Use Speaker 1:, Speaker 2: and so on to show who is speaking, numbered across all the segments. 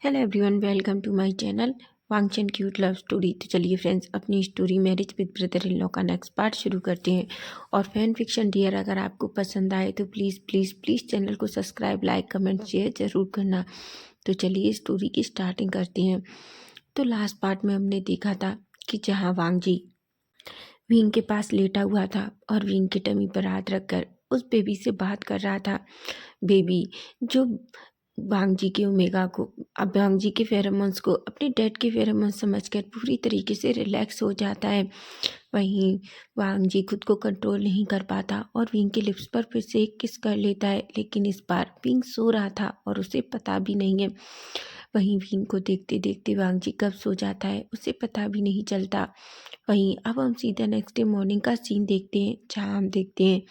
Speaker 1: Hello everyone, welcome to my channel वांगचन cute love story. तो चलिए फ्रेंड्स, अपनी story marriage with brother in law का next part शुरू करते हैं। और फैन फिक्शन डियर अगर आपको पसंद आए तो प्लीज़ प्लीज़ प्लीज़ चैनल को सब्सक्राइब, लाइक, कमेंट, शेयर ज़रूर करना। तो चलिए स्टोरी की स्टार्टिंग करते हैं। तो लास्ट पार्ट में हमने देखा था कि जहाँ वांग जी विंग के पास लेटा हुआ था और विंग की टमी पर हाथ रखकर उस बेबी से बात कर रहा था। बेबी जो वांग जी के ओमेगा को, अब वांग जी के फेरोमोन्स को अपने डैड के फेरोमोन्स समझकर पूरी तरीके से रिलैक्स हो जाता है। वहीं वांग जी खुद को कंट्रोल नहीं कर पाता और विंग के लिप्स पर फिर से एक किस कर लेता है, लेकिन इस बार विंग सो रहा था और उसे पता भी नहीं है। वहीं विंग को देखते देखते वांग जी कब सो जाता है उसे पता भी नहीं चलता। वहीं अब हम सीधा नेक्स्ट डे मॉर्निंग का सीन देखते हैं, जहाँ हम देखते हैं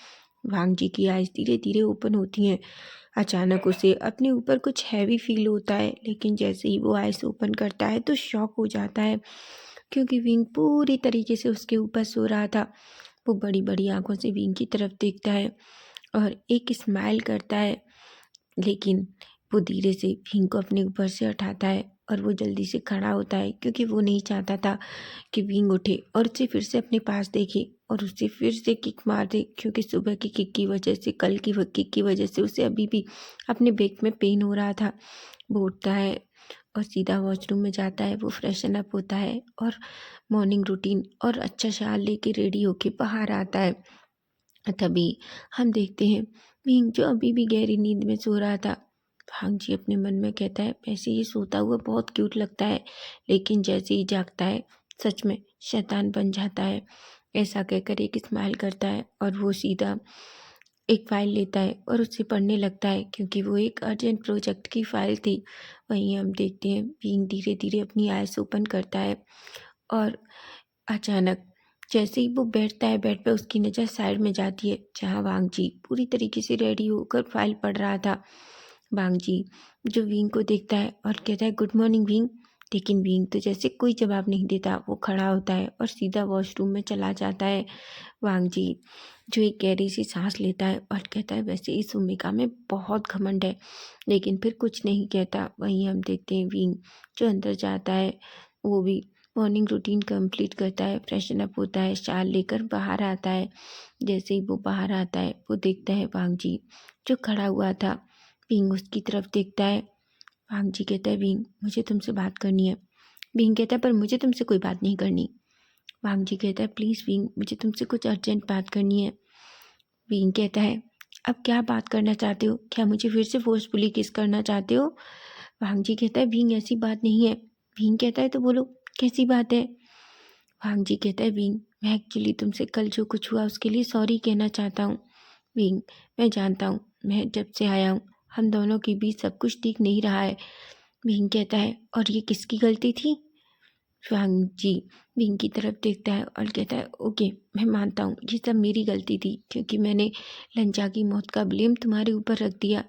Speaker 1: वांग जी की आइज धीरे धीरे ओपन होती हैं। अचानक उसे अपने ऊपर कुछ हैवी फील होता है, लेकिन जैसे ही वो आइज ओपन करता है तो शॉक हो जाता है, क्योंकि विंग पूरी तरीके से उसके ऊपर सो रहा था। वो बड़ी बड़ी आंखों से विंग की तरफ देखता है और एक स्माइल करता है, लेकिन वो धीरे से विंग को अपने ऊपर से उठाता है और वो जल्दी से खड़ा होता है, क्योंकि वो नहीं चाहता था कि विंग उठे और उसे फिर से अपने पास देखे और उसे फिर से किक मार दे, क्योंकि सुबह की किक की वजह से, कल की किक की वजह से उसे अभी भी अपने बैक में पेन हो रहा था। वो उठता है और सीधा वॉशरूम में जाता है। वो फ्रेशन अप होता है और मॉर्निंग रूटीन और अच्छा शाल लेके रेडी होके बाहर आता है। तभी हम देखते हैं विंग जो अभी भी गहरी नींद में सो रहा था। भांग जी अपने मन में कहता है, वैसे ये सोता हुआ बहुत क्यूट लगता है, लेकिन जैसे ही जागता है सच में शैतान बन जाता है। ऐसा कहकर एक स्माइल करता है और वो सीधा एक फाइल लेता है और उसे पढ़ने लगता है, क्योंकि वो एक अर्जेंट प्रोजेक्ट की फाइल थी। वहीं हम देखते हैं विंग धीरे धीरे अपनी आइज ओपन करता है और अचानक जैसे ही वो बैठता है बेड पे, उसकी नज़र साइड में जाती है, जहाँ वांग जी पूरी तरीके से रेडी होकर फाइल पढ़ रहा था। वांग जी जो विंग को देखता है और कहता है, गुड मॉर्निंग विंग। लेकिन विंग तो जैसे कोई जवाब नहीं देता, वो खड़ा होता है और सीधा वॉशरूम में चला जाता है। वांग जी जो एक गहरी सी सांस लेता है और कहता है, वैसे इस भूमिका में बहुत घमंड है, लेकिन फिर कुछ नहीं कहता। वहीं हम देखते हैं विंग जो अंदर जाता है, वो भी मॉर्निंग रूटीन कंप्लीट करता है, फ्रेशन अप होता है, शाल लेकर बाहर आता है। जैसे ही वो बाहर आता है वो देखता है वांग जी जो खड़ा हुआ था। विंग उसकी तरफ देखता है। वांग जी कहता है, विंग मुझे तुमसे बात करनी है। विंग कहता है, पर मुझे तुमसे कोई बात नहीं करनी। वांग जी कहता है, प्लीज़ विंग मुझे तुमसे कुछ अर्जेंट बात करनी है। विंग कहता है, अब क्या बात करना चाहते हो? क्या मुझे फिर से फोर्सफुली किस करना चाहते हो? वांग जी कहता है, विंग ऐसी बात नहीं है। विंग कहता है, तो बोलो कैसी बात है? वांग जी कहता है, विंग मैं एक्चुअली तुमसे कल जो कुछ हुआ उसके लिए सॉरी कहना चाहता हूँ। विंग मैं जानता हूँ, मैं जब से आया हूँ हम दोनों के बीच सब कुछ ठीक नहीं रहा है। विंग कहता है, और ये किसकी गलती थी? वांग जी विंग की तरफ देखता है और कहता है, ओके मैं मानता हूँ ये सब मेरी गलती थी, क्योंकि मैंने लंचा की मौत का ब्लेम तुम्हारे ऊपर रख दिया।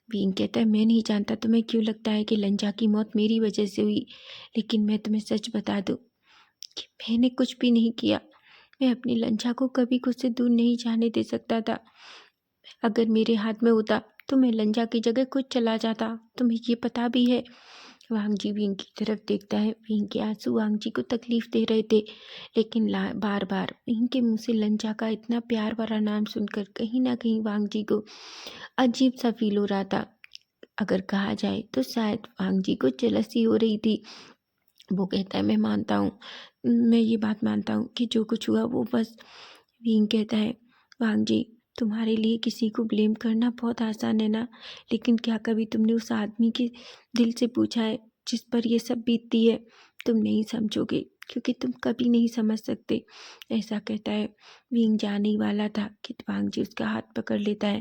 Speaker 1: विंग कहता है, मैं नहीं जानता तुम्हें क्यों लगता है कि लंचा की मौत मेरी वजह से हुई, लेकिन मैं तुम्हें सच बता दूँ कि मैंने कुछ भी नहीं किया। मैं अपनी लंचा को कभी खुद से दूर नहीं जाने दे सकता था। अगर मेरे हाथ में होता तो मैं लंजा की जगह खुद चला जाता। तुम्हें ये पता भी है? वांग जी विंग की तरफ देखता है। विंग के आंसू वांग जी को तकलीफ दे रहे थे, लेकिन बार बार विंग के मुंह से लंजा का इतना प्यार भरा नाम सुनकर कहीं ना कहीं वांग जी को अजीब सा फील हो रहा था। अगर कहा जाए तो शायद वांग जी को जेलसी हो रही थी। वो कहता है, मैं मानता हूँ, मैं ये बात मानता हूँ कि जो कुछ हुआ वो बस। विंग कहता है, वांग जी तुम्हारे लिए किसी को ब्लेम करना बहुत आसान है ना, लेकिन क्या कभी तुमने उस आदमी के दिल से पूछा है जिस पर ये सब बीतती है? तुम नहीं समझोगे, क्योंकि तुम कभी नहीं समझ सकते। ऐसा कहता है। विंग जाने ही वाला था कि वांग जी उसका हाथ पकड़ लेता है।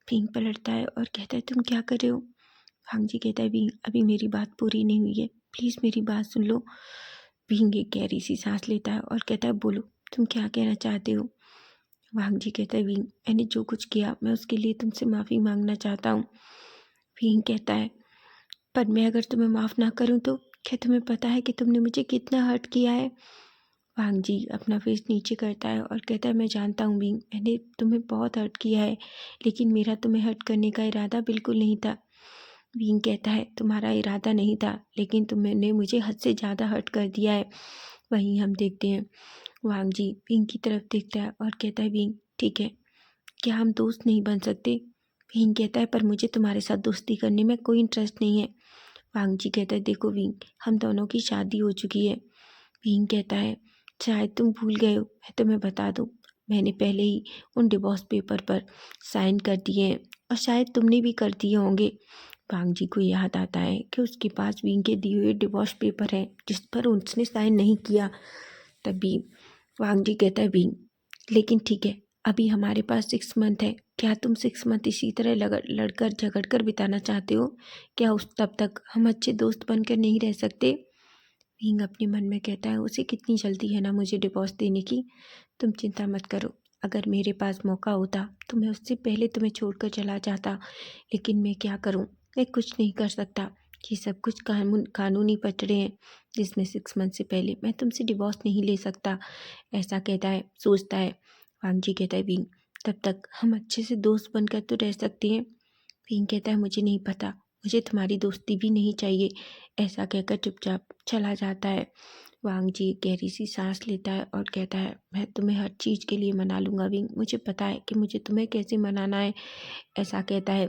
Speaker 1: विंग पलटता है और कहता है, तुम क्या कर रहे हो? वांग जी कहता है, विंग अभी मेरी बात पूरी नहीं हुई है, प्लीज़ मेरी बात सुन लो। विंग एक गहरी सी सांस लेता है और कहता है, बोलो तुम क्या कहना चाहते हो? वांग जी कहता है, विंग मैंने जो कुछ किया मैं उसके लिए तुमसे माफ़ी मांगना चाहता हूँ। विंग कहता है, पर मैं अगर तुम्हें माफ़ ना करूँ तो? क्या तुम्हें पता है कि तुमने मुझे कितना हर्ट किया है? वांग जी अपना फेस नीचे करता है और कहता है, मैं जानता हूँ विंग, मैंने तुम्हें बहुत हर्ट किया है, लेकिन मेरा तुम्हें हर्ट करने का इरादा बिल्कुल नहीं था। विंग कहता है तुम्हारा इरादा नहीं था, लेकिन तुमने मुझे हद से ज़्यादा हर्ट कर दिया है। वहीं हम देखते हैं वांग जी विंग की तरफ देखता है और कहता है विंग ठीक है, क्या हम दोस्त नहीं बन सकते? विंग कहता है पर मुझे तुम्हारे साथ दोस्ती करने में कोई इंटरेस्ट नहीं है। वांग जी कहता है देखो विंग, हम दोनों की शादी हो चुकी है। विंग कहता है शायद तुम भूल गए हो, मैं तुम्हें बता दूं, मैंने पहले ही उन डिवोर्स पेपर पर साइन कर दिए हैं और शायद तुमने भी कर दिए होंगे। वांग जी को याद आता है कि उसके पास विंग के दिए हुए डिवोर्स पेपर हैं जिस पर उसने साइन नहीं किया। तभी वांग जी कहता है विंग लेकिन ठीक है, अभी हमारे पास 6 मंथ है, क्या तुम 6 मंथ इसी तरह लड़कर झगड़ कर बिताना चाहते हो? क्या उस तब तक हम अच्छे दोस्त बनकर नहीं रह सकते? विंग अपने मन में कहता है उसे कितनी जल्दी है ना मुझे डिवोर्स देने की। तुम चिंता मत करो, अगर मेरे पास मौका होता तो मैं उससे पहले तुम्हें छोड़कर चला जाता, लेकिन मैं क्या करूं, मैं कुछ नहीं कर सकता। ये सब कुछ कानूनी पटड़े हैं जिसमें 6 मंथ से पहले मैं तुमसे डिवोर्स नहीं ले सकता। ऐसा कहता है, सोचता है। वांग जी कहता है विंग तब तक हम अच्छे से दोस्त बनकर तो रह सकते हैं। विंग कहता है मुझे नहीं पता, मुझे तुम्हारी दोस्ती भी नहीं चाहिए। ऐसा कहकर चुपचाप चला जाता है। वांग जी गहरी सी सांस लेता है और कहता है मैं तुम्हें हर चीज़ के लिए मना लूँगा विंग, मुझे पता है कि मुझे तुम्हें कैसे मनाना है। ऐसा कहता है।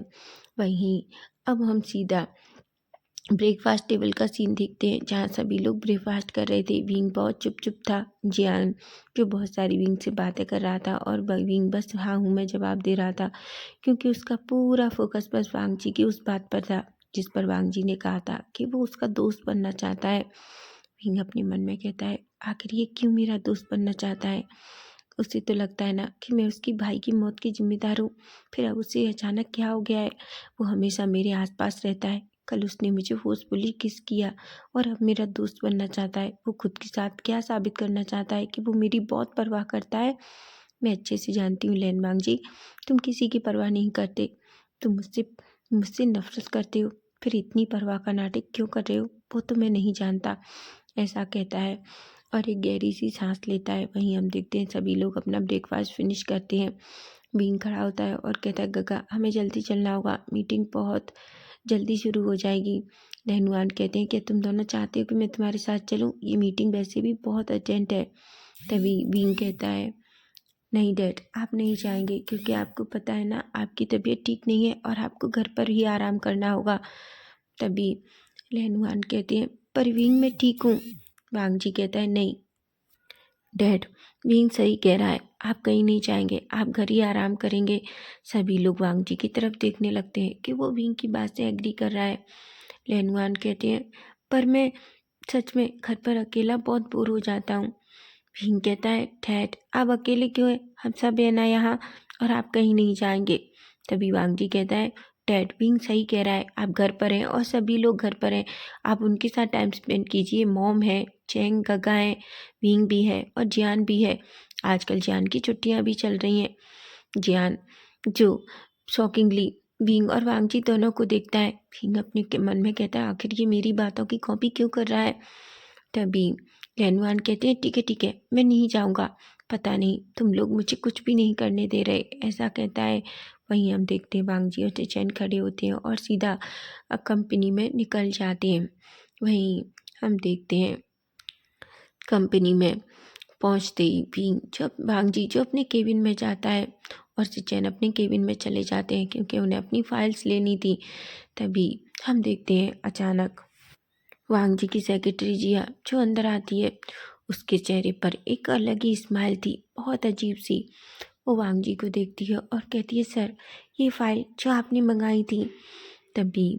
Speaker 1: वहीं अब हम सीधा ब्रेकफास्ट टेबल का सीन देखते हैं जहाँ सभी लोग ब्रेकफास्ट कर रहे थे। विंग बहुत चुप था। जियान जो बहुत सारी विंग से बातें कर रहा था और विंग बस हाँ हूँ मैं जवाब दे रहा था, क्योंकि उसका पूरा फोकस बस वांग जी की उस बात पर था जिस पर वांग जी ने कहा था कि वो उसका दोस्त बनना चाहता है। विंग अपने मन में कहता है आखिर ये क्यों मेरा दोस्त बनना चाहता है? उसे तो लगता है ना कि मैं उसकी भाई की मौत की जिम्मेदार हूँ, फिर अब उसे अचानक क्या हो गया है? वो हमेशा मेरे आसपास रहता है, कल उसने मुझे फोर्सफुली किस किया और अब मेरा दोस्त बनना चाहता है। वो खुद के साथ क्या साबित करना चाहता है कि वो मेरी बहुत परवाह करता है? मैं अच्छे से जानती हूँ लैनवांग जी, तुम किसी की परवाह नहीं करते। तुम मुझसे मुझसे नफरत करते हो, फिर इतनी परवाह का नाटक क्यों कर रहे हो वो तो मैं नहीं जानता। ऐसा कहता है और एक गहरी सी सांस लेता है। वहीं हम देखते हैं सभी लोग अपना ब्रेकफास्ट फिनिश करते हैं। बीन खड़ा होता है और कहता है गगा हमें जल्दी चलना होगा, मीटिंग बहुत जल्दी शुरू हो जाएगी। रहनुमान कहते हैं कि तुम दोनों चाहते हो कि मैं तुम्हारे साथ चलूं, ये मीटिंग वैसे भी बहुत अर्जेंट है। तभी बीन कहता है नहीं डैड, आप नहीं जाएंगे क्योंकि आपको पता है ना आपकी तबीयत ठीक नहीं है और आपको घर पर ही आराम करना होगा। तभी रहनुमान कहते हैं पर विंग मैं ठीक हूँ। वांग जी कहता है नहीं डैड, विंग सही कह रहा है, आप कहीं नहीं जाएंगे, आप घर ही आराम करेंगे। सभी लोग वांग जी की तरफ देखने लगते हैं कि वो विंग की बात से एग्री कर रहा है। लेनुआन कहते हैं पर मैं सच में घर पर अकेला बहुत बोर हो जाता हूँ। विंग कहता है डैड आप अकेले क्यों हैं, हम सब है ना यहाँ, और आप कहीं नहीं जाएंगे। तभी वांग जी कहता है डैड विंग सही कह रहा है, आप घर पर हैं और सभी लोग घर पर हैं, आप उनके साथ टाइम स्पेंड कीजिए। मॉम है, चेंग गगा है, विंग भी है और जियान भी है। आजकल जियान की छुट्टियां भी चल रही हैं। जियान जो शॉकिंगली विंग और वांग जी दोनों को देखता है। विंग अपने मन में कहता है आखिर ये मेरी बातों की कॉपी क्यों कर रहा है। तभी लेनवान कहते हैं ठीक है मैं नहीं जाऊंगा, पता नहीं तुम लोग मुझे कुछ भी नहीं करने दे रहे। ऐसा कहता है। वहीं हम देखते हैं वांग जी और चैन खड़े होते हैं और सीधा कंपनी में निकल जाते हैं। वहीं हम देखते हैं कंपनी में पहुंचते ही भी जब भांग जी जो अपने केबिन में जाता है और सिचैन अपने केबिन में चले जाते हैं क्योंकि उन्हें अपनी फाइल्स लेनी थी। तभी हम देखते हैं अचानक वांग जी की सेक्रेटरी जिया जो अंदर आती है। उसके चेहरे पर एक अलग ही स्माइल थी, बहुत अजीब सी। वो वांग जी को देखती है और कहती है सर ये फाइल जो आपने मंगाई थी। तभी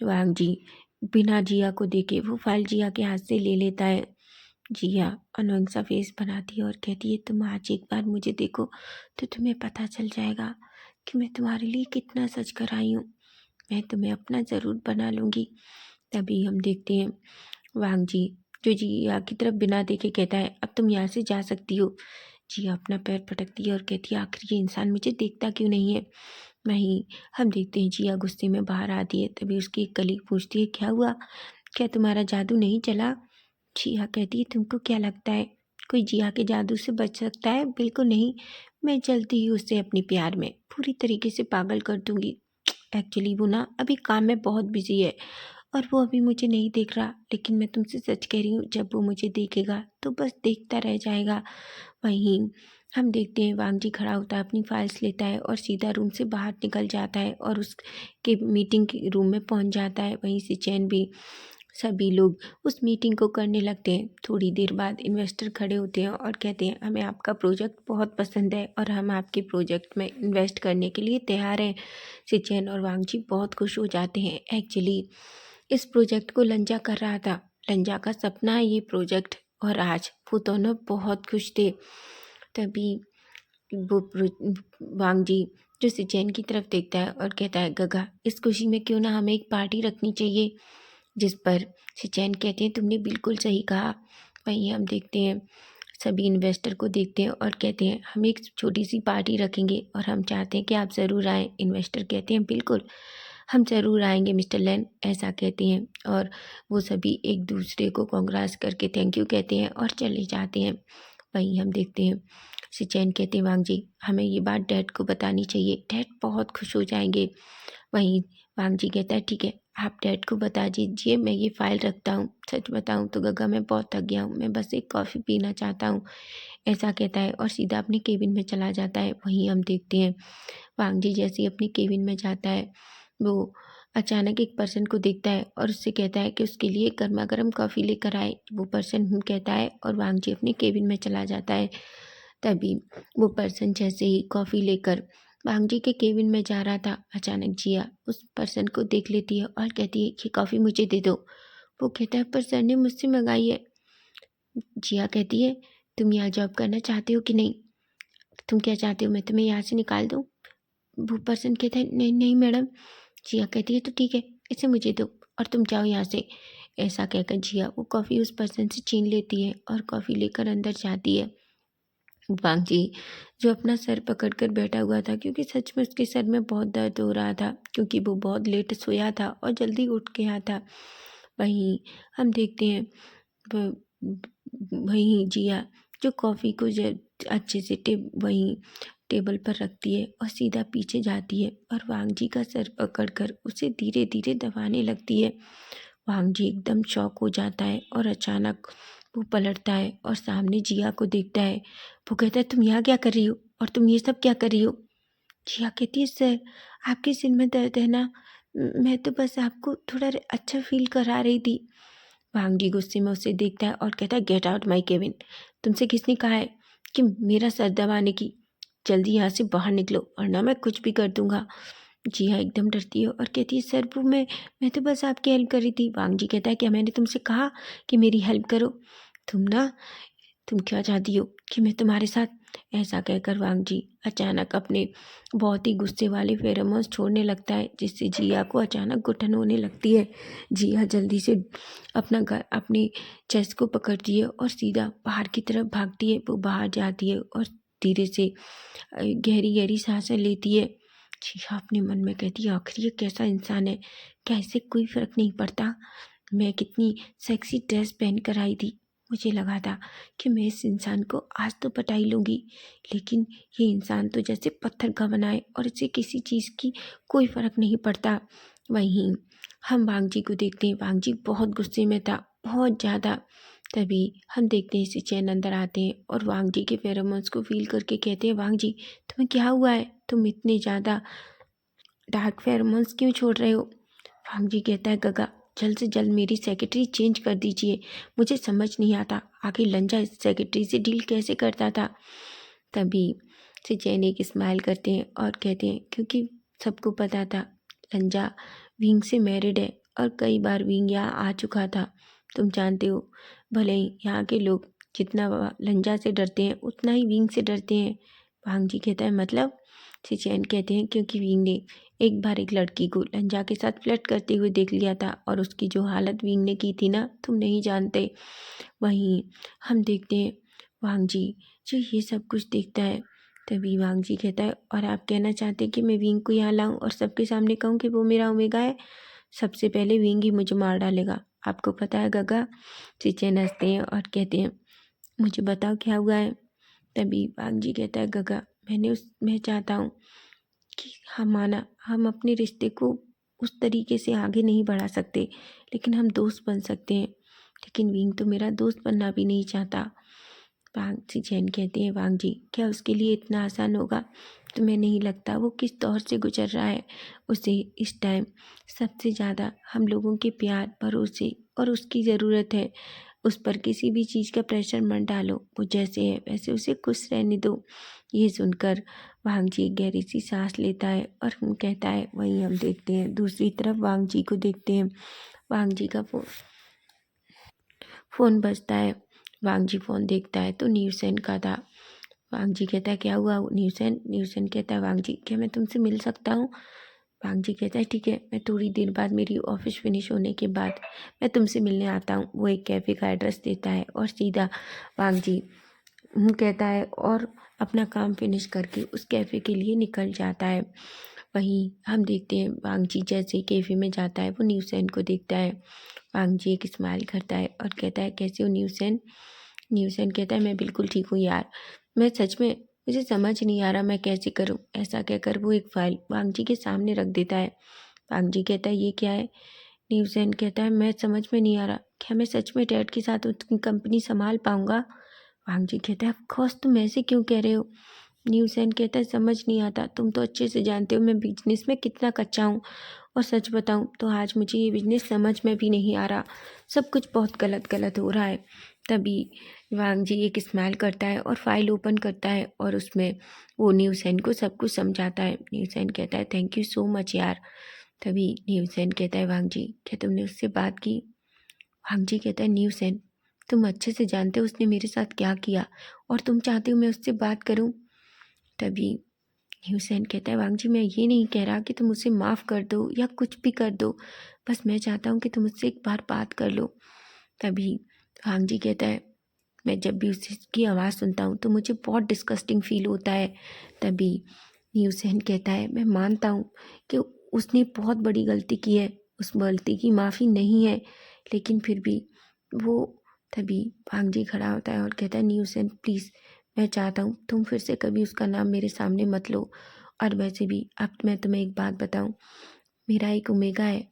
Speaker 1: वांग जी बिना जिया को देखे वो फाइल जिया के हाथ से ले लेता है। जिया अनोइंग सा फेस बनाती है और कहती है तुम आज एक बार मुझे देखो तो तुम्हें पता चल जाएगा कि मैं तुम्हारे लिए कितना सच कर आई हूँ, मैं तुम्हें अपना ज़रूर बना लूँगी। तभी हम देखते हैं वांग जी जो जिया की तरफ बिना देखे कहता है अब तुम यहाँ से जा सकती हो। जिया अपना पैर पटकती है और कहती है आखिर ये इंसान मुझे देखता क्यों नहीं है। वहीं हम देखते हैं जिया गुस्से में बाहर आती है। तभी उसकी एक कलीग पूछती है क्या हुआ, क्या तुम्हारा जादू नहीं चला? जिया कहती है तुमको क्या लगता है कोई जिया के जादू से बच सकता है? बिल्कुल नहीं, मैं जल्दी ही उसे अपने प्यार में पूरी तरीके से पागल कर दूंगी। एक्चुअली वो ना अभी काम में बहुत बिजी है और वो अभी मुझे नहीं देख रहा, लेकिन मैं तुमसे सच कह रही हूँ, जब वो मुझे देखेगा तो बस देखता रह जाएगा। वहीं हम देखते हैं वांग जी खड़ा होता है, अपनी फाइल्स लेता है और सीधा रूम से बाहर निकल जाता है और उसके मीटिंग के रूम में पहुंच जाता है। वहीं से चैन भी, सभी लोग उस मीटिंग को करने लगते हैं। थोड़ी देर बाद इन्वेस्टर खड़े होते हैं और कहते हैं हमें आपका प्रोजेक्ट बहुत पसंद है और हम आपके प्रोजेक्ट में इन्वेस्ट करने के लिए तैयार हैं। सिचैन और वांगजी बहुत खुश हो जाते हैं। एक्चुअली इस प्रोजेक्ट को लंजा कर रहा था, लंजा का सपना है ये प्रोजेक्ट, और आज वो दोनों बहुत खुश थे। तभी वो वांगजी जो सिचैन की तरफ देखता है और कहता है गगा, इस खुशी में क्यों ना हमें एक पार्टी रखनी चाहिए। जिस पर सिचैन कहते हैं तुमने बिल्कुल सही कहा। वहीं हम देखते हैं, सभी इन्वेस्टर को देखते हैं और कहते हैं हम एक छोटी सी पार्टी रखेंगे और हम चाहते हैं कि आप ज़रूर आएँ। इन्वेस्टर कहते हैं बिल्कुल, हम ज़रूर आएंगे मिस्टर लैन, ऐसा कहते हैं। और वो सभी एक दूसरे को कांग्रेस करके थैंक यू कहते हैं और चले जाते हैं। वहीं हम देखते हैं, सिचैन कहते हैं वांग जी हमें ये बात डैड को बतानी चाहिए, डैड बहुत खुश हो जाएंगे। वहीं वांग जी कहता है ठीक है, आप डैड को बता दीजिए, मैं ये फाइल रखता हूँ। सच बताऊँ तो गगा मैं बहुत थक गया हूँ, मैं बस एक कॉफ़ी पीना चाहता हूँ, ऐसा कहता है और सीधा अपने केबिन में चला जाता है। वहीं हम देखते हैं वांग जी जैसे ही अपने केबिन में जाता है, वो अचानक एक पर्सन को देखता है और उससे कहता है कि उसके लिए गर्मा गर्म कॉफ़ी लेकर आए। वो पर्सन कहता है और वांग जी अपने केबिन में चला जाता है। तभी वो पर्सन जैसे ही कॉफ़ी लेकर वांग जी के केबिन में जा रहा था, अचानक जिया उस पर्सन को देख लेती है और कहती है ये कॉफ़ी मुझे दे दो। वो कहता है पर सर ने मुझसे मंगाई है। जिया कहती है तुम यहाँ जॉब करना चाहते हो कि नहीं, तुम क्या चाहते हो मैं तुम्हें यहाँ से निकाल दूँ। वो पर्सन कहता है नहीं नहीं मैडम। जिया कहती है तो ठीक है, इसे मुझे दो और तुम जाओ यहाँ से। ऐसा कहकर जिया वो कॉफ़ी उस पर्सन से छीन लेती है और कॉफ़ी लेकर अंदर जाती है। वांग जी जो अपना सर पकड़ कर बैठा हुआ था, क्योंकि सच में उसके सर में बहुत दर्द हो रहा था, क्योंकि वो बहुत लेट सोया था और जल्दी उठ गया था। वहीं हम देखते हैं वहीं जिया जो कॉफ़ी को अच्छे से वहीं टेबल पर रखती है और सीधा पीछे जाती है और वांग जी का सर पकड़कर उसे धीरे धीरे दबाने लगती है। वांग जी एकदम शॉक हो जाता है और अचानक वो पलटता है और सामने जिया को देखता है। वो कहता है तुम यहाँ क्या कर रही हो और तुम ये सब क्या कर रही हो। जिया कहती है सर आपके सिर में दर्द है ना, मैं तो बस आपको थोड़ा अच्छा फील करा रही थी। वांग जी गुस्से में उसे देखता है और कहता है गेट आउट माई केबिन, तुमसे किसने कहा है कि मेरा सर दबाने की, जल्दी यहाँ से बाहर निकलो वरना मैं कुछ भी कर दूंगा। जिया एकदम डरती है और कहती है सर वो मैं तो बस आपकी हेल्प कर रही थी। वांग जी कहता है क्या मैंने तुमसे कहा कि मेरी हेल्प करो, तुम क्या चाहती हो कि मैं तुम्हारे साथ। ऐसा कहकर वांग जी अचानक अपने बहुत ही गुस्से वाले फेरोमोन्स छोड़ने लगता है, जिससे जिया को अचानक घुटन होने लगती है। जिया जल्दी से अपने चेस्ट को पकड़ती है और सीधा बाहर की तरफ भागती है। वो बाहर जाती है और धीरे से गहरी गहरी सांसें लेती है। जिया अपने मन में कहती है आखिर ये कैसा इंसान है, कैसे कोई फर्क नहीं पड़ता। मैं कितनी सेक्सी ड्रेस पहन कर आई थी, मुझे लगा था कि मैं इस इंसान को आज तो पटा ही लूँगी, लेकिन ये इंसान तो जैसे पत्थर का बना है और इसे किसी चीज़ की कोई फ़र्क नहीं पड़ता। वहीं हम वांग जी को देखते हैं, वांग जी बहुत गुस्से में था, बहुत ज़्यादा। तभी हम देखते हैं सिचैन अंदर आते हैं और वांग जी के फेरोमोन्स को फील करके कहते हैं वांग जी तुम्हें क्या हुआ है, तुम इतने ज़्यादा डार्क फेरोमोन्स क्यों छोड़ रहे हो। वांग जी कहता है गगा जल्द से जल्द मेरी सेक्रेटरी चेंज कर दीजिए, मुझे समझ नहीं आता आखिर लंजा इस सेक्रेटरी से डील कैसे करता था। तभी सिचैन एक स्माइल करते हैं और कहते हैं क्योंकि सबको पता था लंजा विंग से मैरिड है और कई बार विंग यहाँ आ चुका था, तुम जानते हो। भले ही यहाँ के लोग जितना लंजा से डरते हैं उतना ही विंग से डरते हैं। वांग जी कहता है मतलब। सिचैन कहते हैं क्योंकि विंग ने एक बार एक लड़की को लंजा के साथ फ्लर्ट करते हुए देख लिया था और उसकी जो हालत विंग ने की थी ना, तुम नहीं जानते। वहीं हम देखते हैं वांग जी जो ये सब कुछ देखता है। तभी वांग जी कहता है और आप कहना चाहते हैं कि मैं विंग को यहाँ लाऊं और सबके सामने कहूँ कि वो मेरा ओमेगा है। सबसे पहले विंग ही मुझे मार डालेगा, आपको पता है गगा। चिचेन हंसते हैं और कहते हैं मुझे बताओ क्या हुआ है। तभी वांग जी कहता है गगा मैं चाहता हूँ कि हम अपने रिश्ते को उस तरीके से आगे नहीं बढ़ा सकते, लेकिन हम दोस्त बन सकते हैं। लेकिन विंग तो मेरा दोस्त बनना भी नहीं चाहता। वांग सी जैन कहती हैं, वांग जी क्या उसके लिए इतना आसान होगा? तुम्हें नहीं लगता वो किस दौर से गुजर रहा है? उसे इस टाइम सबसे ज़्यादा हम लोगों के प्यार, भरोसे और उसकी ज़रूरत है। उस पर किसी भी चीज़ का प्रेशर मत डालो, वो जैसे है वैसे उसे खुश रहने दो। ये सुनकर वांग जी गहरी सी सांस लेता है और हम कहता है, वहीं हम देखते हैं दूसरी तरफ वांग जी को देखते हैं। वांग जी का फ़ोन बजता है। वांग जी फ़ोन देखता है तो न्यूसेन का था। वांग जी कहता है, क्या हुआ न्यूसेन? न्यूसेन कहता है, वांग जी क्या मैं तुमसे मिल सकता हूँ? वांग जी कहता है, ठीक है, मैं थोड़ी देर बाद मेरी ऑफिस फिनिश होने के बाद मैं तुमसे मिलने आता हूँ। वो एक कैफ़े का एड्रेस देता है और सीधा वांग जी कहता है और अपना काम फिनिश करके उस कैफ़े के लिए निकल जाता है। वहीं हम देखते हैं वांग जी जैसे ही कैफ़े में जाता है वो न्यूसेन को देखता है। वांग जी एक स्माइल करता है और कहता है, कैसे हो न्यूसेन? न्यूसेन कहता है, मैं बिल्कुल ठीक हूँ यार। मैं सच में मुझे समझ नहीं आ रहा मैं कैसे करूँ। ऐसा कहकर वो एक फ़ाइल वांग जी के सामने रख देता है। वांग जी कहता है, ये क्या है? न्यूसेन कहता है, मैं समझ में नहीं आ रहा, क्या मैं सच में डैड के साथ उसकी कंपनी संभाल पाऊँगा? वांग जी कहता है, ऑफ कोर्स, तुम ऐसे क्यों कह रहे हो? न्यूसेन कहता है, समझ नहीं आता, तुम तो अच्छे से जानते हो मैं बिजनेस में कितना कच्चा हूँ। और सच बताऊँ तो आज मुझे ये बिजनेस समझ में भी नहीं आ रहा। सब कुछ बहुत गलत गलत हो रहा है। तभी वांग जी एक स्माइल करता है और फाइल ओपन करता है और उसमें वो न्यूसेन को सब कुछ समझाता है। न्यूसेन कहता है, थैंक यू सो मच यार। तभी न्यूसेन कहता है, वांग जी क्या तुमने उससे बात की? वांग जी कहता है, न्यूसेन तुम अच्छे से जानते हो उसने मेरे साथ क्या किया और तुम चाहते हो मैं उससे बात करूं। तभी ह्यूसेन कहता है, वांग जी मैं ये नहीं कह रहा कि तुम उसे माफ़ कर दो या कुछ भी कर दो, बस मैं चाहता हूँ कि तुम उससे एक बार बात कर लो। तभी वांग जी कहता है, मैं जब भी उसकी आवाज़ सुनता हूँ तो मुझे बहुत डिस्गस्टिंग फील होता है। तभी ह्यूसेन कहता है, मैं मानता हूँ कि उसने बहुत बड़ी गलती की है, उस गलती की माफ़ी नहीं है, लेकिन फिर भी वो तभी वांग जी खड़ा होता है और कहता है, ह्यूसेन प्लीज़, मैं चाहता हूँ तुम फिर से कभी उसका नाम मेरे सामने मत लो। और वैसे भी अब मैं तुम्हें एक बात बताऊँ, मेरा एक ओमेगा है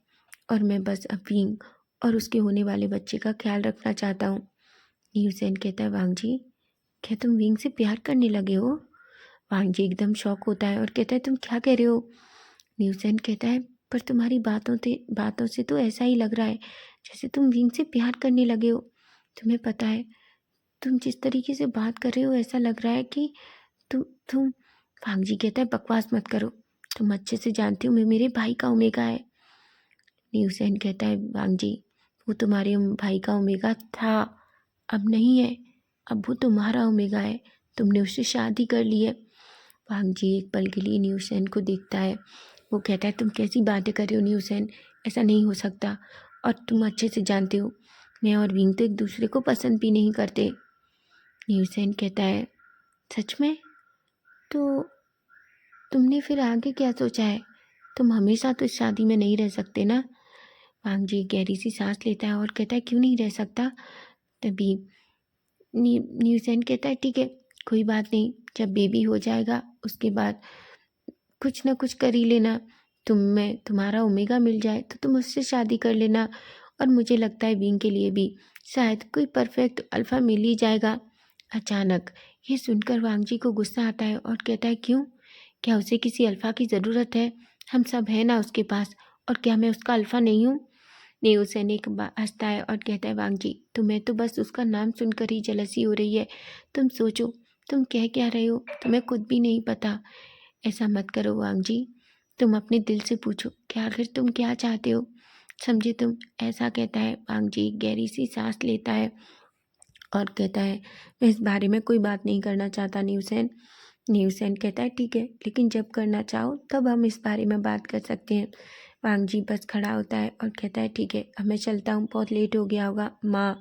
Speaker 1: और मैं बस अब विंग और उसके होने वाले बच्चे का ख्याल रखना चाहता हूँ। ह्यूसेन कहता है, वांग जी क्या तुम विंग से प्यार करने लगे हो? वांग जी एकदम शॉक होता है और कहता है, तुम क्या कह रहे हो? न्यूसेन कहता है, पर तुम्हारी बातों से तो ऐसा ही लग रहा है जैसे तुम विंग से प्यार करने लगे हो। तुम्हें पता है, तुम जिस तरीके से बात कर रहे हो ऐसा लग रहा है कि तुम वांग जी कहता है, बकवास मत करो, तुम अच्छे से जानती हो मैं मेरे भाई का ओमेगा है। न्यूसेन कहता है, वांग जी वो तुम्हारे भाई का ओमेगा था, अब नहीं है, अब वो तुम्हारा ओमेगा है, तुमने उससे शादी कर ली है। वांग जी एक पल के लिए न्यूसेन को देखता है। वो कहता है, तुम कैसी बातें कर रहे हो न्यूसेन, ऐसा नहीं हो सकता, और तुम अच्छे से जानते हो मैं और विंग तो एक दूसरे को पसंद भी नहीं करते। न्यूसेन कहता है, सच में? तो तुमने फिर आगे क्या सोचा है? तुम हमेशा तो इस शादी में नहीं रह सकते ना? वांग जी गहरी सी सांस लेता है और कहता है, क्यों नहीं रह सकता? तभी न्यूसेन कहता है, ठीक है, कोई बात नहीं, जब बेबी हो जाएगा उसके बाद कुछ ना कुछ कर ही लेना। तुम्हारा ओमेगा मिल जाए तो तुम उससे शादी कर लेना, और मुझे लगता है विंग के लिए भी शायद कोई परफेक्ट अल्फा मिल ही जाएगा। अचानक ये सुनकर वांग जी को गुस्सा आता है और कहता है, क्यों? क्या उसे किसी अल्फा की ज़रूरत है? हम सब हैं ना उसके पास, और क्या मैं उसका अल्फा नहीं हूँ? नेहरू सैनिक हंसता है और कहता है, वांग जी तुम्हें तो बस उसका नाम सुनकर ही जलसी हो रही है। तुम सोचो तुम कह क्या रहे हो, तुम्हें खुद भी नहीं पता। ऐसा मत करो वांग जी, तुम अपने दिल से पूछो कि आखिर तुम क्या चाहते हो, समझे तुम? ऐसा कहता है वांग जी गहरी सी सांस लेता है और कहता है, मैं इस बारे में कोई बात नहीं करना चाहता न्यूसेन। न्यूसेन कहता है, ठीक है, लेकिन जब करना चाहो तब हम इस बारे में बात कर सकते हैं। वांग जी बस खड़ा होता है और कहता है, ठीक है, अब मैं चलता हूँ, बहुत लेट हो गया होगा, माँ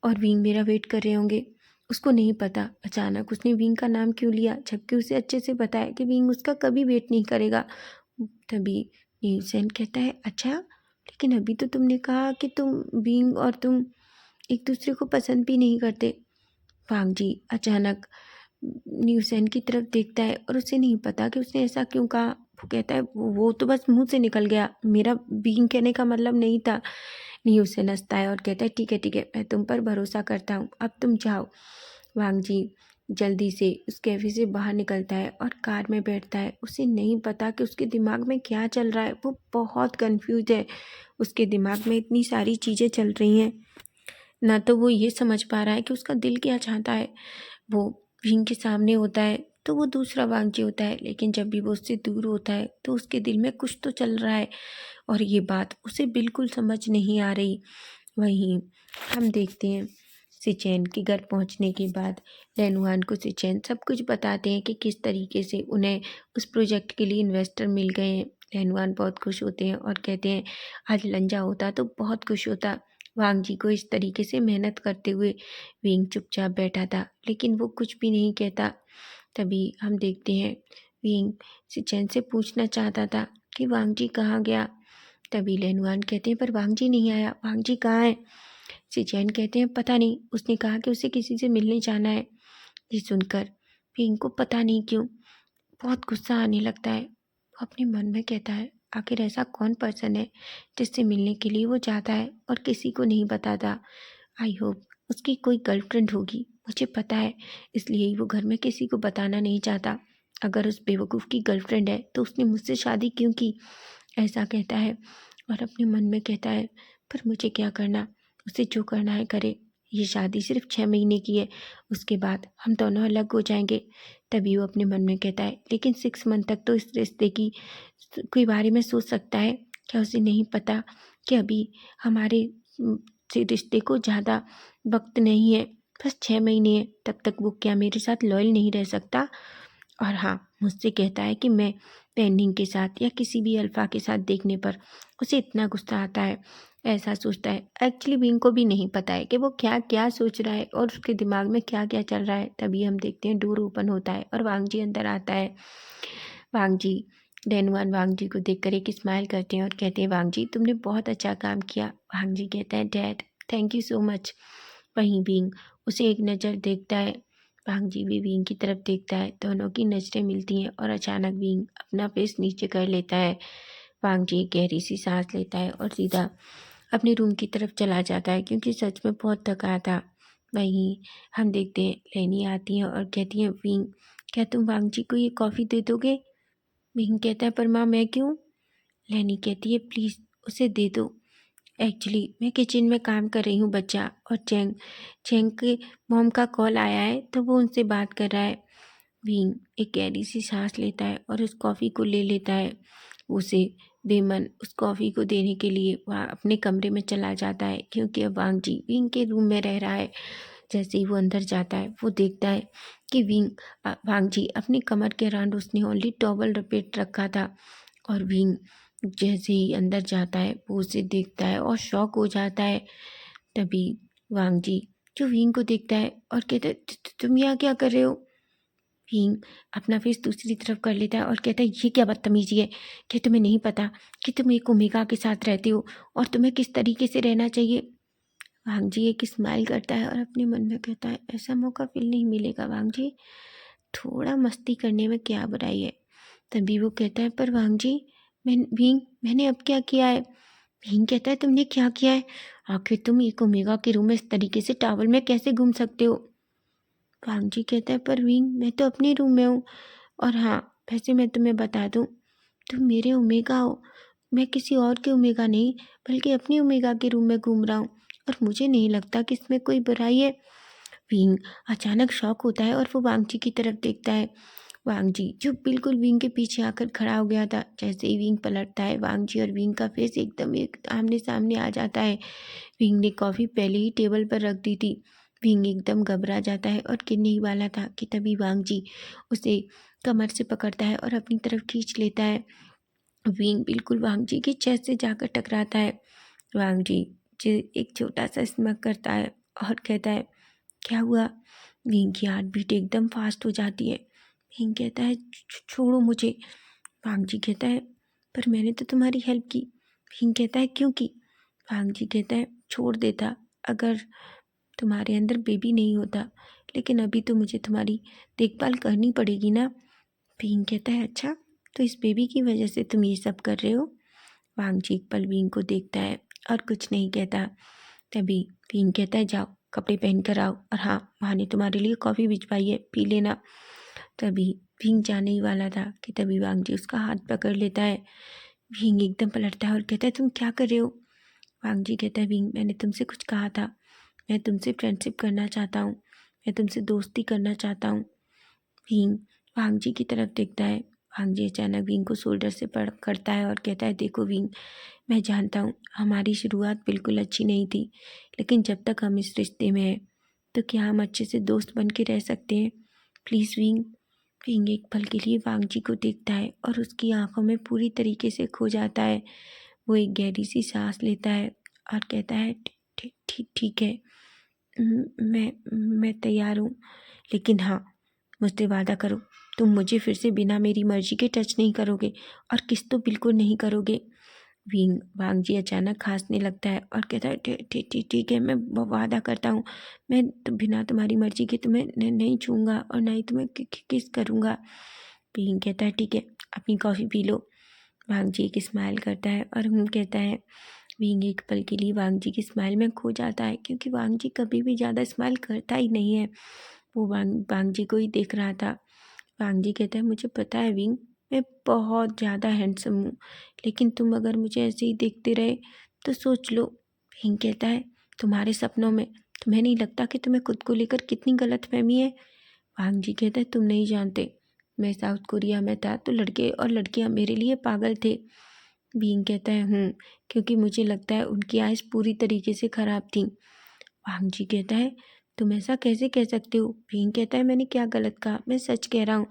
Speaker 1: और विंग मेरा वेट कर रहे होंगे। उसको नहीं पता अचानक उसने विंग का नाम क्यों लिया, जबकि उसे अच्छे से पता है कि विंग उसका कभी वेट नहीं करेगा। तभी न्यूसेन कहता है, अच्छा, लेकिन अभी तो तुमने कहा कि तुम विंग और तुम एक दूसरे को पसंद भी नहीं करते। वांग जी अचानक न्यूसेन की तरफ देखता है और उसे नहीं पता कि उसने ऐसा क्यों कहा। वो कहता है वो तो बस मुंह से निकल गया, मेरा बीइंग कहने का मतलब नहीं था। नहीं उसे नचता है और कहता है ठीक है मैं तुम पर भरोसा करता हूँ, अब तुम जाओ। वांग जी जल्दी से उस कैफे से बाहर निकलता है और कार में बैठता है। उसे नहीं पता कि उसके दिमाग में क्या चल रहा है, वो बहुत कंफ्यूज है। उसके दिमाग में इतनी सारी चीज़ें चल रही हैं, ना तो वो ये समझ पा रहा है कि उसका दिल क्या चाहता है। वो विंग के सामने होता है तो वो दूसरा वांगजी होता है, लेकिन जब भी वो उससे दूर होता है तो उसके दिल में कुछ तो चल रहा है और ये बात उसे बिल्कुल समझ नहीं आ रही। वहीं हम देखते हैं सिचैन के घर पहुंचने के बाद लेनुआन को सिचैन सब कुछ बताते हैं कि किस तरीके से उन्हें उस प्रोजेक्ट के लिए इन्वेस्टर मिल गए हैं। लेनुआन बहुत खुश होते हैं और कहते हैं आज लंजा होता तो बहुत खुश होता। वांग जी को इस तरीके से मेहनत करते हुए विंग चुपचाप बैठा था, लेकिन वो कुछ भी नहीं कहता। तभी हम देखते हैं विंग सिचैन से पूछना चाहता था कि वांग जी कहाँ गया। तभी लेनुआन कहते हैं पर वांग जी नहीं आया, वांग जी कहाँ है। सिचैन कहते हैं पता नहीं, उसने कहा कि उसे किसी से मिलने जाना है। ये सुनकर विंग को पता नहीं क्यों बहुत गुस्सा आने लगता है। वो अपने मन में कहता है आखिर ऐसा कौन पर्सन है जिससे मिलने के लिए वो जाता है और किसी को नहीं बताता। आई होप उसकी कोई गर्लफ्रेंड होगी, मुझे पता है, इसलिए ही वो घर में किसी को बताना नहीं चाहता। अगर उस बेवकूफ़ की गर्लफ्रेंड है तो उसने मुझसे शादी क्यों की, ऐसा कहता है और अपने मन में कहता है पर मुझे क्या करना, उसे जो करना है करे। ये शादी सिर्फ 6 महीने की है, उसके बाद हम दोनों अलग हो जाएंगे। तभी वो अपने मन में कहता है लेकिन 6 मंथ तक तो इस रिश्ते की के बारे में सोच सकता है। क्या उसे नहीं पता कि अभी हमारे से रिश्ते को ज़्यादा वक्त नहीं है, बस 6 महीने हैं। तब तक वो क्या मेरे साथ लॉयल नहीं रह सकता। और हाँ मुझसे कहता है कि मैं पेंडिंग के साथ या किसी भी अल्फ़ा के साथ देखने पर उसे इतना गुस्सा आता है, ऐसा सोचता है। एक्चुअली विंग को भी नहीं पता है कि वो क्या क्या सोच रहा है और उसके दिमाग में क्या क्या चल रहा है। तभी हम देखते हैं डोर ओपन होता है और वांग जी अंदर आता है। वांग जी डेनवान वांग जी को देखकर एक स्माइल करते हैं और कहते हैं वांग जी तुमने बहुत अच्छा काम किया। वांग जी कहता है dad thank you so much. वहीं विंग उसे एक नज़र देखता है, वांग जी भी विंग की तरफ देखता है। दोनों की नज़रें मिलती हैं और अचानक विंग अपना फेस नीचे कर लेता है। वांग जी गहरी सी सांस लेता है और सीधा अपने रूम की तरफ चला जाता है क्योंकि सच में बहुत थका था। वहीं हम देखते हैं लेनी आती है और कहती हैं विंग क्या तुम वांग जी को ये कॉफ़ी दे दोगे। विंग कहता है पर माँ मैं क्यों। लेनी कहती है प्लीज़ उसे दे दो, एक्चुअली मैं किचन में काम कर रही हूँ बच्चा। और चैंग चैंग के मॉम का कॉल आया है तो वो उनसे बात कर रहा है। विंग एक गहरी सी सांस लेता है और उस कॉफ़ी को ले लेता है। उसे बेमन उस कॉफ़ी को देने के लिए वहाँ अपने कमरे में चला जाता है क्योंकि अब वांग जी विंग के रूम में रह रहा है। जैसे ही वो अंदर जाता है वो देखता है कि वांग जी अपनी कमर के अराउंड उसने ओनली टॉवल लपेट रखा था। और विंग जैसे ही अंदर जाता है वो उसे देखता है और शॉक हो जाता है। तभी वांग जी जो विंग को देखता है और कहता है तुम यहाँ क्या कर रहे हो। विंग अपना फेस दूसरी तरफ कर लेता है और कहता है ये क्या बदतमीजी है, क्या तुम्हें नहीं पता कि तुम एक ओमेगा के साथ रहते हो और तुम्हें किस तरीके से रहना चाहिए। वांग जी एक स्माइल करता है और अपने मन में कहता है ऐसा मौका फिर नहीं मिलेगा वांग जी, थोड़ा मस्ती करने में क्या बुराई है। तभी वो कहता है पर वांग जी मैंने अब क्या किया है। भीम कहता है तुमने क्या किया है, आखिर तुम एक ओमेगा के रूम में इस तरीके से टावल में कैसे घूम सकते हो। वांग जी कहता है पर विंग मैं तो अपने रूम में हूँ। और हाँ वैसे मैं तुम्हें बता दूँ तुम मेरे ओमेगा हो, मैं किसी और के ओमेगा नहीं बल्कि अपनी ओमेगा के रूम में घूम रहा हूँ और मुझे नहीं लगता कि इसमें कोई बुराई है। विंग अचानक शॉक होता है और वो वांग जी की तरफ देखता है। वांग जी जो बिल्कुल विंग के पीछे आकर खड़ा हो गया था, जैसे ही विंग पलटता है वांग जी और विंग का फेस एकदम एक आमने सामने आ जाता है। विंग ने कॉफ़ी पहले ही टेबल पर रख दी थी। विंग एकदम घबरा जाता है और गिरने ही वाला था कि तभी वांग जी उसे कमर से पकड़ता है और अपनी तरफ खींच लेता है। विंग बिल्कुल वांग जी की चेस्ट से जाकर टकराता है। वांग जी एक छोटा सा स्मग करता है और कहता है क्या हुआ। विंग की हार्ट बीट एकदम फास्ट हो जाती है। विंग कहता है छोड़ो मुझे। वांग जी कहता है पर मैंने तो तुम्हारी हेल्प की। विंग कहता है क्यों की। वांग जी कहता है छोड़ देता अगर तुम्हारे अंदर बेबी नहीं होता, लेकिन अभी तो मुझे तुम्हारी देखभाल करनी पड़ेगी ना। विंग कहता है अच्छा तो इस बेबी की वजह से तुम ये सब कर रहे हो। वांगजी एक पल विंग को देखता है और कुछ नहीं कहता। तभी विंग कहता है जाओ कपड़े पहन कर आओ, और हाँ माँ ने तुम्हारे लिए कॉफ़ी भिजवाई है, पी लेना। तभी विंग जाने ही वाला था कि तभी वांगजी उसका हाथ पकड़ लेता है। विंग एकदम पलटता है और कहता है तुम क्या कर रहे हो। वांगजी कहता है विंग मैंने तुमसे कुछ कहा था, मैं तुमसे फ्रेंडशिप करना चाहता हूँ, मैं तुमसे दोस्ती करना चाहता हूँ। विंग वांगजी की तरफ देखता है। वांगजी अचानक विंग को शोल्डर से पकड़ता है और कहता है देखो विंग, मैं जानता हूँ हमारी शुरुआत बिल्कुल अच्छी नहीं थी, लेकिन जब तक हम इस रिश्ते में हैं तो क्या हम अच्छे से दोस्त बन के रह सकते हैं। Please wing. विंग एक पल के लिए वांगजी को देखता है और उसकी आंखों में पूरी तरीके से खो जाता है। वो एक गहरी सी सांस लेता है और कहता है ठीक ठीक ठीक है, मैं तैयार हूँ, लेकिन हाँ मुझसे वादा करो तुम मुझे फिर से बिना मेरी मर्जी के टच नहीं करोगे और किस तो बिल्कुल नहीं करोगे। वांगजी अचानक हंसने लगता है और कहता है ठीक ठीक ठीक ठीक है, मैं वादा करता हूँ, मैं तो बिना तुम्हारी मर्जी के तुम्हें नहीं छूऊंगा और ना ही तुम्हें किस करूँगा। विंग कहता है ठीक है, अपनी कॉफ़ी पी लो। वांगजी एक स्माइल करता है और कहता है। विंग एक पल के लिए वांगजी की स्माइल में खो जाता है, क्योंकि वांगजी कभी भी ज़्यादा स्माइल करता ही नहीं है। वो वांगजी को ही देख रहा था। वांगजी कहता है मुझे पता है विंग, मैं बहुत ज़्यादा हैंडसम हूँ, लेकिन तुम अगर मुझे ऐसे ही देखते रहे तो सोच लो। विंग कहता है तुम्हारे सपनों में तुम्हें नहीं लगता कि तुम्हें खुद को लेकर कितनी गलतफहमी है। वांगजी कहता है तुम नहीं जानते, मैं साउथ कोरिया में था तो लड़के और लड़कियां मेरे लिए पागल थे। विंग कहता है क्योंकि मुझे लगता है उनकी आइज़ पूरी तरीके से ख़राब थी। वांगजी कहता है तुम ऐसा कैसे कह सकते हो। विंग कहता है मैंने क्या गलत कहा, मैं सच कह रहा हूँ,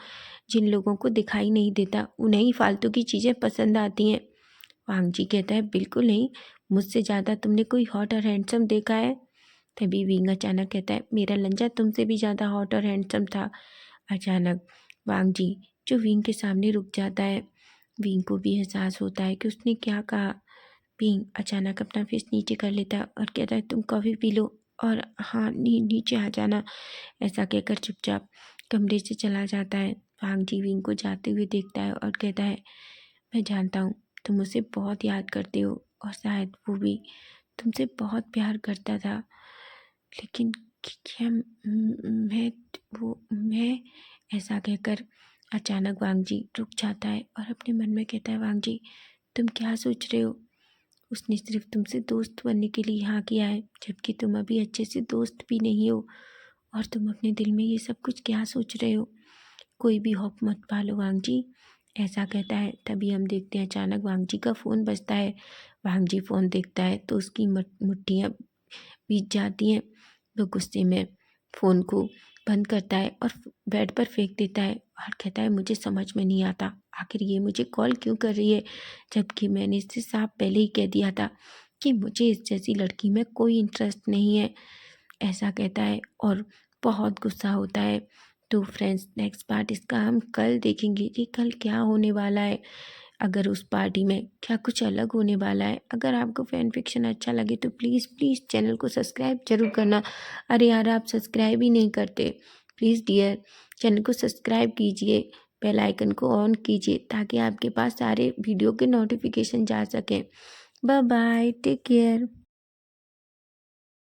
Speaker 1: जिन लोगों को दिखाई नहीं देता उन्हें ही फालतू की चीज़ें पसंद आती हैं। वांगजी कहता है बिल्कुल नहीं, मुझसे ज़्यादा तुमने कोई हॉट और हैंडसम देखा है। तभी विंग अचानक कहता है मेरा लंजा तुमसे भी ज़्यादा हॉट और हैंडसम था। अचानक वांगजी जो विंग के सामने रुक जाता है। विंग को भी एहसास होता है कि उसने क्या कहा। विंग अचानक अपना फेस नीचे कर लेता है और कहता है तुम कॉफ़ी पी लो और हाँ नीचे आ जाना। ऐसा कहकर चुपचाप कमरे से चला जाता है। वांगजी विंग को जाते हुए देखता है और कहता है मैं जानता हूँ तुम उसे बहुत याद करते हो और शायद वो भी तुमसे बहुत प्यार करता था, लेकिन क्या मैं ऐसा कहकर अचानक वांगजी रुक जाता है और अपने मन में कहता है वांगजी तुम क्या सोच रहे हो। उसने सिर्फ तुमसे दोस्त बनने के लिए हाँ किया है, जबकि तुम अभी अच्छे से दोस्त भी नहीं हो, और तुम अपने दिल में ये सब कुछ क्या सोच रहे हो। कोई भी हौफ मत पालो वांगजी। ऐसा कहता है। तभी हम देखते हैं अचानक वांगजी का फ़ोन बजता है। वांगजी फ़ोन देखता है तो उसकी मुट्ठियाँ भीग जाती हैं। वो गुस्से में फ़ोन को बंद करता है और बेड पर फेंक देता है और कहता है मुझे समझ में नहीं आता आखिर ये मुझे कॉल क्यों कर रही है, जबकि मैंने इससे साफ पहले ही कह दिया था कि मुझे इस जैसी लड़की में कोई इंटरेस्ट नहीं है। ऐसा कहता है और बहुत गुस्सा होता है। तो फ्रेंड्स नेक्स्ट पार्ट इसका हम कल देखेंगे कि कल क्या होने वाला है, अगर उस पार्टी में क्या कुछ अलग होने वाला है। अगर आपको फैन फिक्शन अच्छा लगे तो प्लीज़ प्लीज़ चैनल को सब्सक्राइब जरूर करना। अरे यार आप सब्सक्राइब ही नहीं करते, प्लीज़ डियर चैनल को सब्सक्राइब कीजिए, बेल आइकन को ऑन कीजिए ताकि आपके पास सारे वीडियो के नोटिफिकेशन जा सकें। Bye bye, take care.